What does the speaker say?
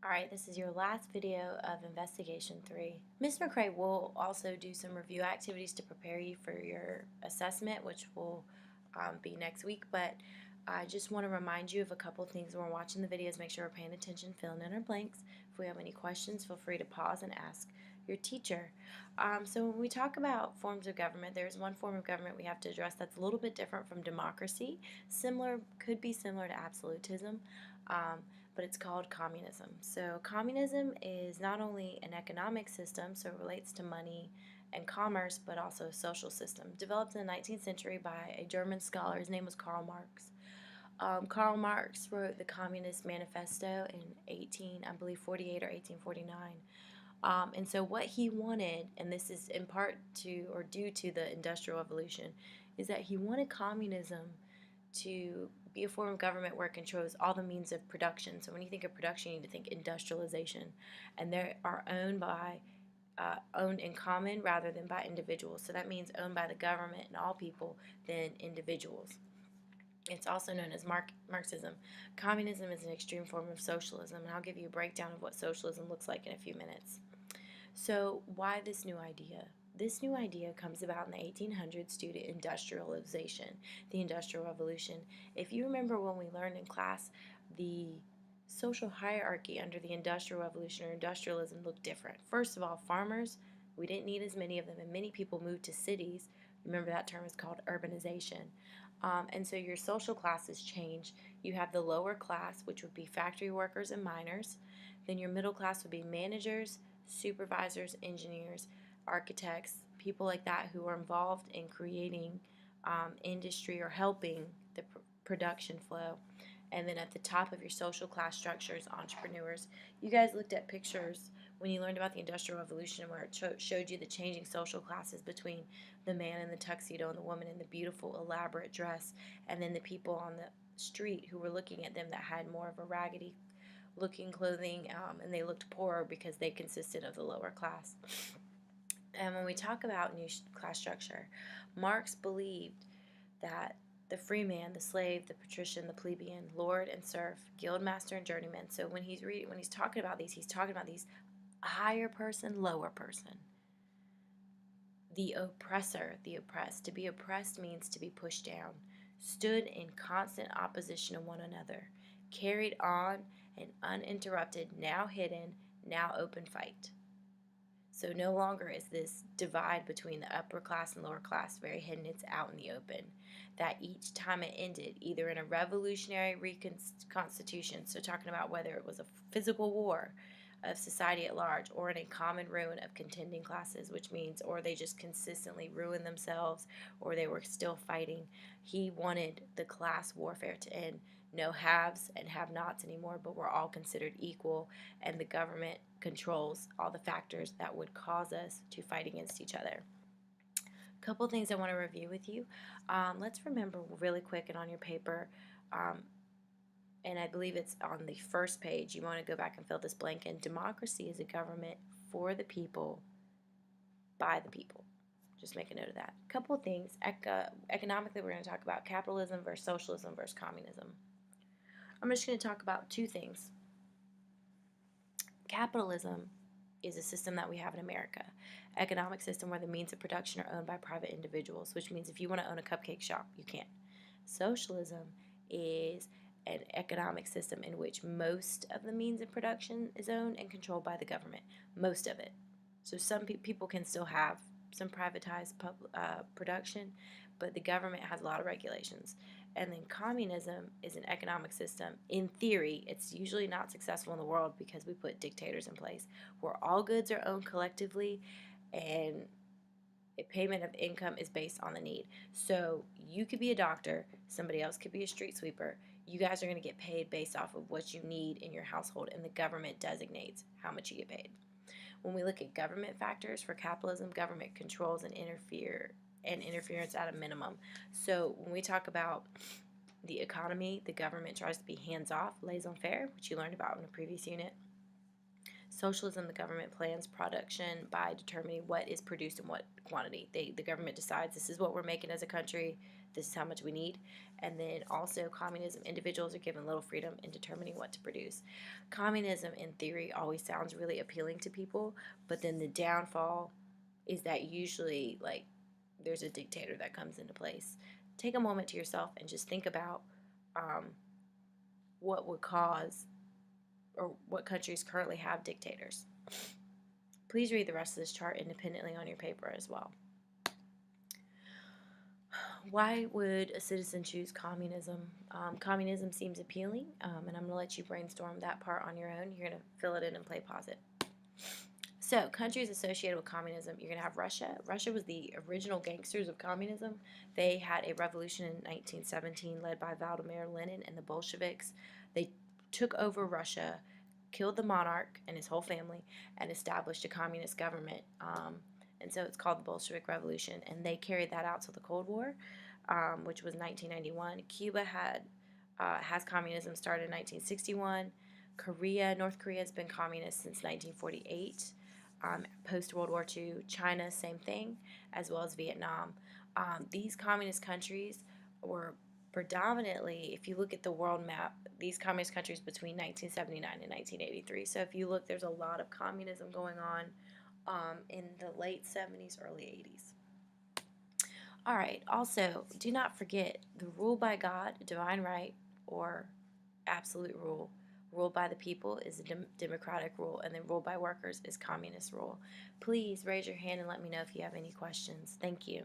Alright, this is your last video of Investigation 3. Ms. McCrae will also do some review activities to prepare you for your assessment, which will be next week, but I just want to remind you of a couple things when we're watching the videos. Make sure we're paying attention, filling in our blanks. If we have any questions, feel free to pause and ask your teacher. So when we talk about forms of government, there's one form of government we have to address that's a little bit different from democracy. Could be similar to absolutism. But it's called communism. So communism is not only an economic system, so it relates to money and commerce, but also a social system developed in the 19th century by a German scholar. His name was Karl Marx. Karl Marx wrote the Communist Manifesto in 1848 or 1849. And so what he wanted, and this is in part to or due to the Industrial Revolution, is that he wanted communism to be a form of government where it controls all the means of production. So when you think of production, you need to think industrialization, and they are owned in common rather than by individuals. So that means owned by the government and all people than individuals. It's also known as Marxism. Communism is an extreme form of socialism, and I'll give you a breakdown of what socialism looks like in a few minutes. So why this new idea? This new idea comes about in the 1800s due to industrialization, the Industrial Revolution. If you remember when we learned in class, the social hierarchy under the Industrial Revolution or industrialism looked different. First of all, farmers, we didn't need as many of them, and many people moved to cities. Remember that term is called urbanization. And so your social classes change. You have the lower class, which would be factory workers and miners. Then your middle class would be managers, supervisors, engineers, architects, people like that who are involved in creating industry or helping the production flow. And then at the top of your social class structures, entrepreneurs. You guys looked at pictures when you learned about the Industrial Revolution where it showed you the changing social classes between the man in the tuxedo and the woman in the beautiful elaborate dress, and then the people on the street who were looking at them that had more of a raggedy looking clothing, and they looked poorer because they consisted of the lower class. And when we talk about new class structure, Marx believed that the free man, the slave, the patrician, the plebeian, lord and serf, guild master and journeyman. So when he's talking about these, he's talking about these higher person, lower person. The oppressor, the oppressed. To be oppressed means to be pushed down. Stood in constant opposition to one another. Carried on an uninterrupted, now hidden, now open fight. So no longer is this divide between the upper class and lower class very hidden, it's out in the open. That each time it ended, either in a revolutionary reconstitution, so talking about whether it was a physical war of society at large, or in a common ruin of contending classes, which means, or they just consistently ruined themselves, or they were still fighting. He wanted the class warfare to end. No haves and have-nots anymore, but we're all considered equal, and the government controls all the factors that would cause us to fight against each other. A couple things I want to review with you. Let's remember really quick and on your paper, and I believe it's on the first page, you want to go back and fill this blank in. Democracy is a government for the people, by the people. Just make a note of that. A couple of things. Economically, we're going to talk about capitalism versus socialism versus communism. I'm just going to talk about two things. Capitalism is a system that we have in America. Economic system where the means of production are owned by private individuals, which means if you want to own a cupcake shop, you can't. Socialism is an economic system in which most of the means of production is owned and controlled by the government. Most of it. So some people can still have some privatized production, but the government has a lot of regulations. And then communism is an economic system. In theory, it's usually not successful in the world because we put dictators in place where all goods are owned collectively and a payment of income is based on the need. So you could be a doctor, somebody else could be a street sweeper. You guys are going to get paid based off of what you need in your household, and the government designates how much you get paid. When we look at government factors for capitalism, government controls and interference at a minimum. So when we talk about the economy, the government tries to be hands-off, laissez-faire, which you learned about in a previous unit. Socialism, the government plans production by determining what is produced in what quantity. The government decides this is what we're making as a country, this is how much we need. And then also communism, individuals are given little freedom in determining what to produce. Communism in theory always sounds really appealing to people, but then the downfall is that usually like there's a dictator that comes into place. Take a moment to yourself and just think about what would cause or what countries currently have dictators. Please read the rest of this chart independently on your paper as well. Why would a citizen choose communism? Communism seems appealing, and I'm going to let you brainstorm that part on your own. You're going to fill it in and play pause it. So, countries associated with communism, you're going to have Russia. Russia was the original gangsters of communism. They had a revolution in 1917 led by Vladimir Lenin and the Bolsheviks. They took over Russia, killed the monarch and his whole family, and established a communist government. And so it's called the Bolshevik Revolution, and they carried that out to the Cold War, which was 1991. Cuba has communism started in 1961. North Korea has been communist since 1948. Post-World War II, China, same thing, as well as Vietnam. These communist countries were predominantly, if you look at the world map, these communist countries between 1979 and 1983. So if you look, there's a lot of communism going on in the late 70s, early 80s. All right, also, do not forget the rule by God, divine right, or absolute rule. Rule by the people is a democratic rule, and then rule by workers is communist rule. Please raise your hand and let me know if you have any questions. Thank you.